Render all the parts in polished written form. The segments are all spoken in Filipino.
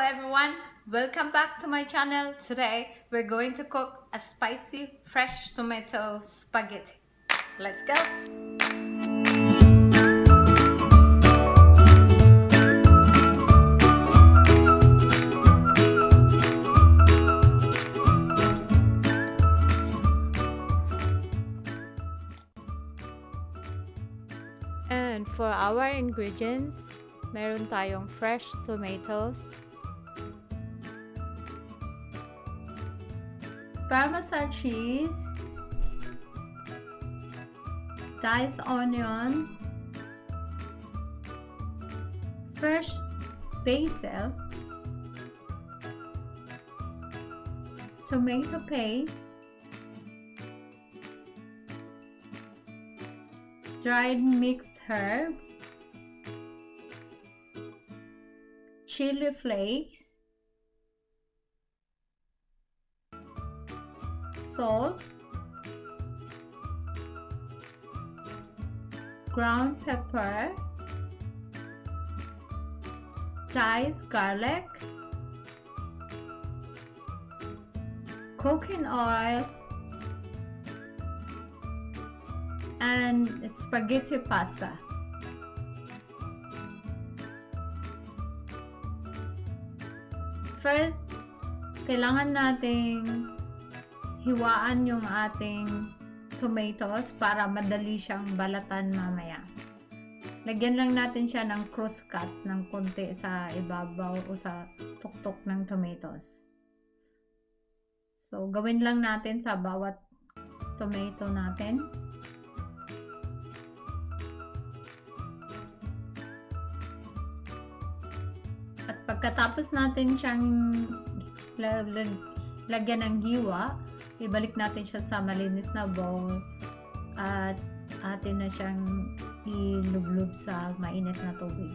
everyone, welcome back to my channel. Today we're going to cook a spicy fresh tomato spaghetti. Let's go! And for our ingredients, meron tayong fresh tomatoes, Parmesan cheese, diced onions, fresh basil, tomato paste, dried mixed herbs, chili flakes, salt, ground pepper, diced garlic, cooking oil, and spaghetti pasta. First, kailangan nating hiwaan yung ating tomatoes para madali siyang balatan mamaya. Lagyan lang natin siya ng cross cut ng konti sa ibabaw o sa tuktok ng tomatoes. So, gawin lang natin sa bawat tomato natin. At pagkatapos natin siyang lagyan ng hiwa, ibalik natin siya sa malinis na bowl at atin na siyang ilublob sa mainit na tubig.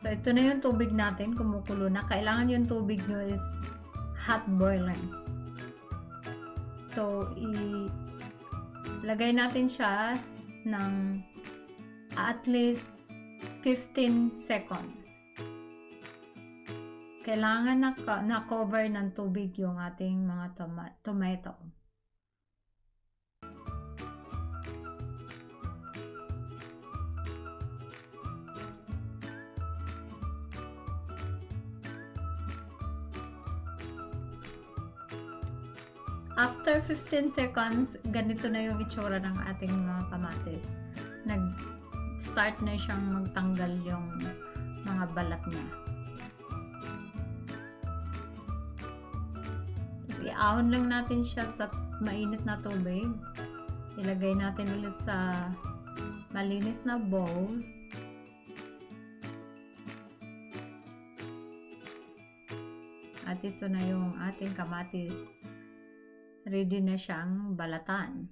So, ito na yung tubig natin, kumukulo na. Kailangan yung tubig nyo is hot boiling. So, ilagay natin siya ng at least 15 seconds. Kailangan na-cover ng tubig yung ating mga tomato. After 15 seconds, ganito na yung itsura ng ating mga kamatis. Nag-start na siyang magtanggal yung mga balat niya. I-ahon lang natin siya sa mainit na tubig. Ilagay natin ulit sa malinis na bowl. At ito na yung ating kamatis. Ready na siyang balatan.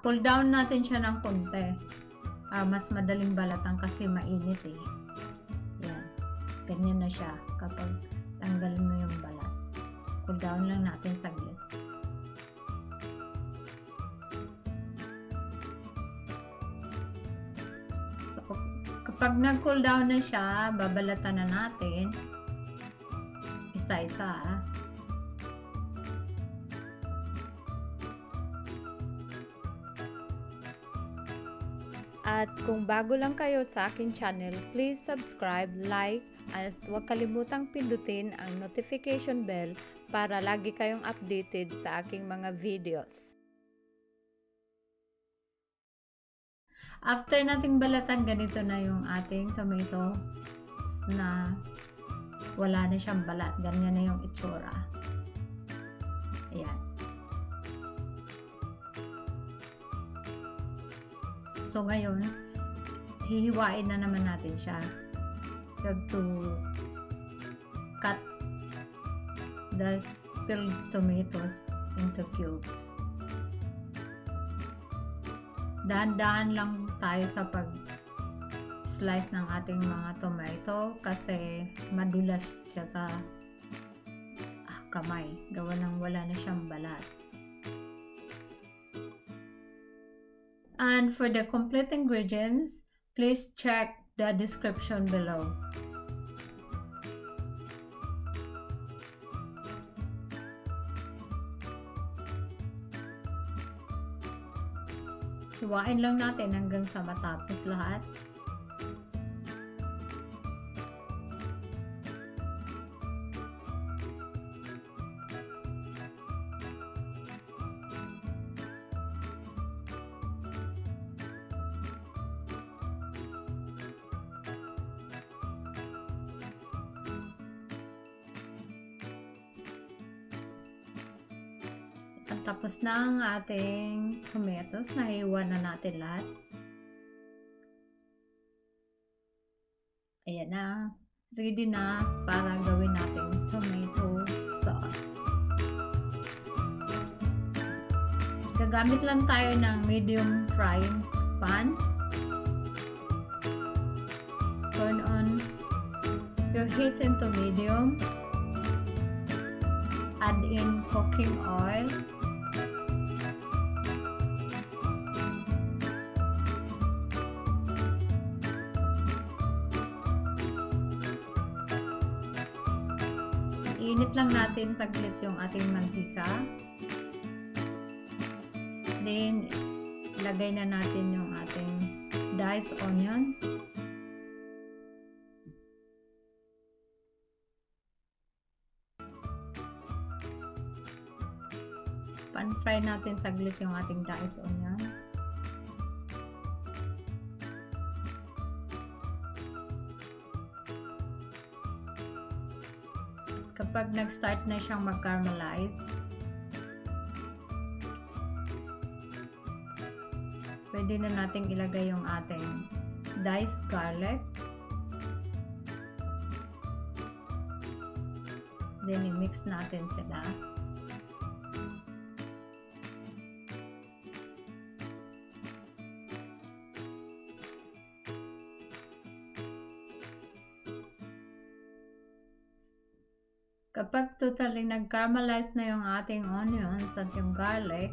Cool down natin siya ng konti. Mas madaling balatan kasi mainit eh. Yan. Ganyan na siya kapag tanggalin mo yung balat. Cool down lang natin saglit. So, kapag nag-cool down na siya, babalatan na natin isa-isa. At kung bago lang kayo sa akin channel, please subscribe, like, at huwag kalimutang pindutin ang notification bell para lagi kayong updated sa aking mga videos. After nating balatan, ganito na yung ating tomato na wala na siyang balat. Ganyan na yung itsura. Ayan. So, ngayon, hihiwain na naman natin siya. You have to cut the spilled tomatoes into cubes. Dahan-dahan lang tayo sa pag-slice ng ating mga tomato kasi madulas siya sa kamay. Gawa ng wala na siyang balat. And for the complete ingredients, please check the description below. Hiwain lang natin hanggang sa matapos lahat. At tapos na ang ating tomatoes. Nahiwa na natin lahat. Ayan na. Ready na para gawin natin tomato sauce. Gagamit lang tayo ng medium frying pan. Turn on your heat into medium. Add in cooking oil. Init lang natin saglit yung ating mantika. Then, lagay na natin yung ating diced onion. Pan-fry natin saglit yung ating diced onions. Kapag nag-start na siyang mag-caramelize, pwede na nating ilagay yung ating diced garlic. Then, i-mix natin sila. Kapag totally nag-caramelize na yung ating onions at yung garlic,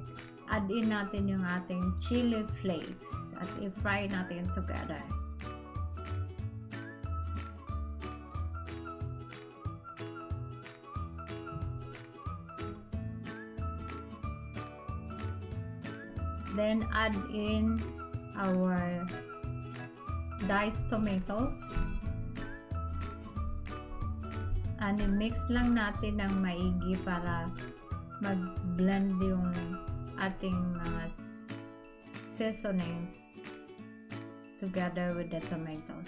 add in natin yung ating chili flakes at i-fry natin together. Then add in our diced tomatoes. And mix lang natin ng maigi para mag-blend yung ating mga seasonings together with the tomatoes.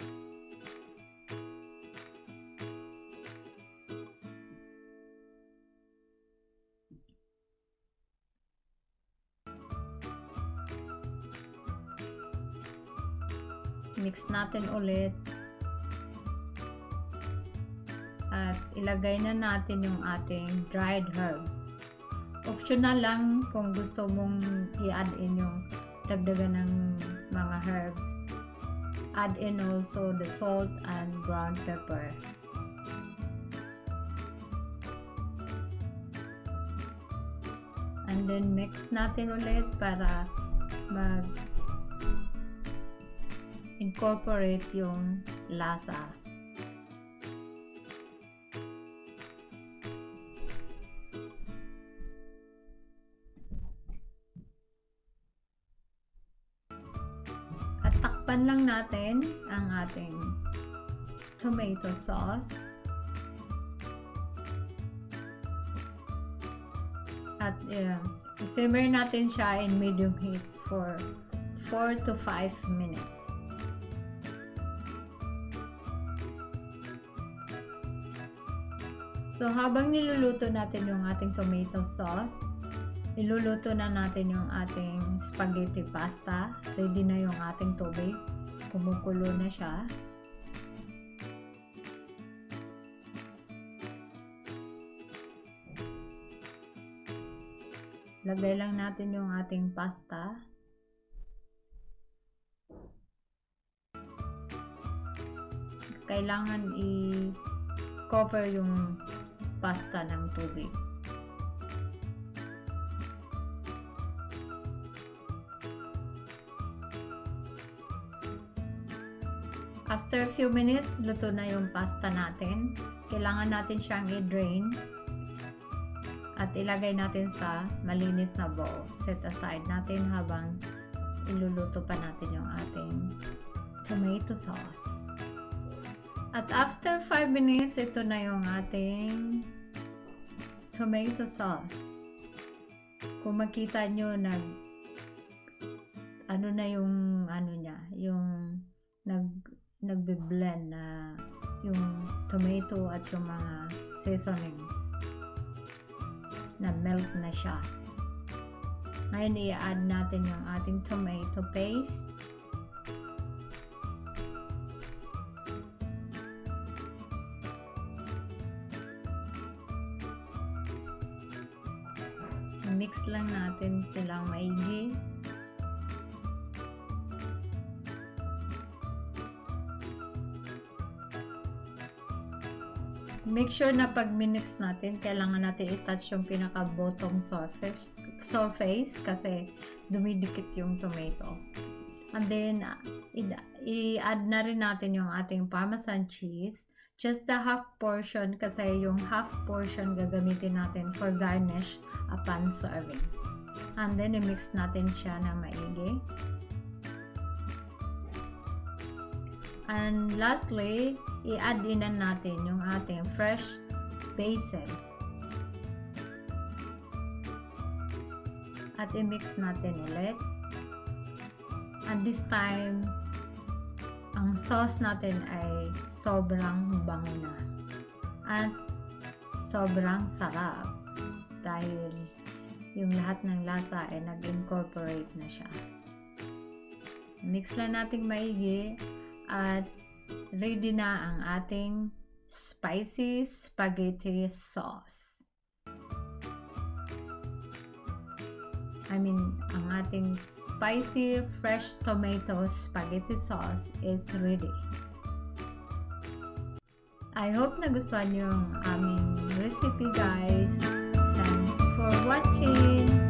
Mix natin ulit. At ilagay na natin yung ating dried herbs. Optional lang kung gusto mong i-add in yung dagdagan ng mga herbs. Add in also the salt and ground pepper. And then mix natin ulit para mag-incorporate yung lasa. Takpan lang natin ang ating tomato sauce. At simmer natin siya in medium heat for 4 to 5 minutes. So habang niluluto natin yung ating tomato sauce, iluluto na natin yung ating spaghetti pasta. Ready na yung ating tubig. Kumukulo na siya. Lagay lang natin yung ating pasta. Kailangan i-cover yung pasta ng tubig. After a few minutes, luto na yung pasta natin. Kailangan natin siyang i-drain at ilagay natin sa malinis na bowl. Set aside natin habang iluluto pa natin yung ating tomato sauce. At after 5 minutes, ito na yung ating tomato sauce. Kung makita nyo, nagbe-blend na yung tomato at yung mga seasonings na melt na siya. Ngayon i-add natin yung ating tomato paste. Mix lang natin silang maigi. Make sure na pag minix natin, kailangan natin i-touch yung pinaka-bottom surface kasi dumidikit yung tomato. And then, i-add na rin natin yung ating Parmesan cheese. Just the half portion kasi yung half portion gagamitin natin for garnish upon serving. And then, i-mix natin siya ng maigi. And lastly, i-add in natin yung ating fresh basil. At i-mix natin ulit. And this time, ang sauce natin ay sobrang bango na. At sobrang sarap. Dahil yung lahat ng lasa ay nag-incorporate na siya. Mix lang natin maigi. At ready na ang ating spicy spaghetti sauce. Ang ating spicy fresh tomato spaghetti sauce is ready. I hope nagustuhan yung aming recipe, guys. Thanks for watching.